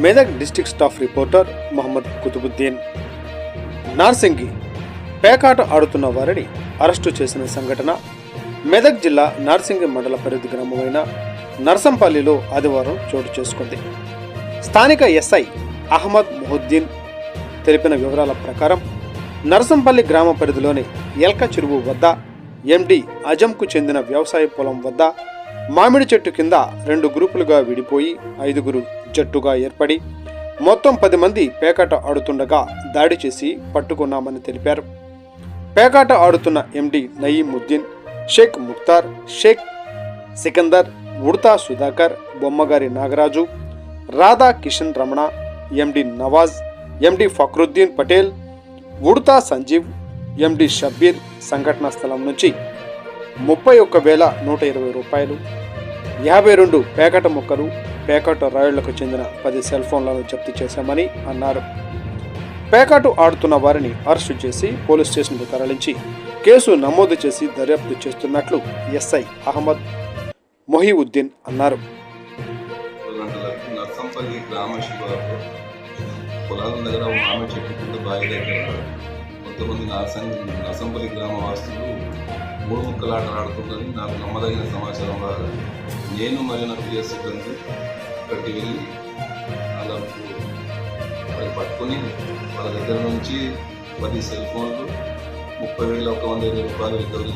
Medak district staff reporter Mohammed Qutubuddin. Narsingi పేకాట ఆడుతున్న వారిని అరెస్టు చేసిన సంఘటన మెదక్ జిల్లా నార్సింగి మండల పరిధి గ్రామమైన నర్సంపల్లిలో ఆదివారం చోటు చేసుకుంది. స్థానిక ఎస్ఐ అహ్మద్ మొహుద్దీన్ తెలిపిన వివరాల ప్రకారం నర్సంపల్లి గ్రామ పరిధిలోని ఎల్క చెరువు వద్ద ఎండి అజంకు చెందిన వ్యవసాయ పొలం వద్ద మామిడి చెట్టు కింద 2 గ్రూపులుగా విడిపోయి 5గురు జట్టుగా ఏర్పడి మొత్తం 10 మంది పేకాట ఆడుతుండగా దాడి చేసి పట్టుకున్నామని తెలిపారు. పేకాట ఆడుతున్న ఎండి నయీముద్దీన్, షేక్ ముఖ్తార్, షేక్ సికందర్, ఉడతా సుధాకర్, బొమ్మగారి నాగరాజు, రాధా కిషన్ రమణ, ఎండి నవాజ్, ఎండి ఫక్రుద్దీన్ పటేల్, ఉడతా సంజీవ్, ఎండి షబ్బీర్ సంఘటనా స్థలం నుంచి 31,120 రూపాయలు, 52 పేకాట ముక్కలు, పేకాట రాయుళ్లకు చెందిన 10 సెల్ ఫోన్లను జప్తు చేశామని అన్నారు. పేకాటు ఆడుతున్న వారిని అరెస్టు చేసి పోలీస్ స్టేషన్కు తరలించి కేసు నమోదు చేసి దర్యాప్తు చేస్తున్నట్లు ఎస్ఐ అహ్మద్ మొహీవుద్దీన్ అన్నారు. నర్సంపల్లి గ్రామ శివారు పొలాల దగ్గర మామిడి చెట్టు కింద బావి దగ్గర కొంతమంది నర్సంపల్లి గ్రామ వాసులు 3 ముక్కలాట ఆడుతుందని నాకు నమ్మదగిన సమాచారం ద్వారా నేను మరియు నా పిఎస్ సిబ్బంది అక్కడికి వెళ్ళి వాళ్ళకి పట్టుకొని వాళ్ళ దగ్గర నుంచి 10 సెల్ ఫోన్లు, 30,120 రూపాయలు రికవరీ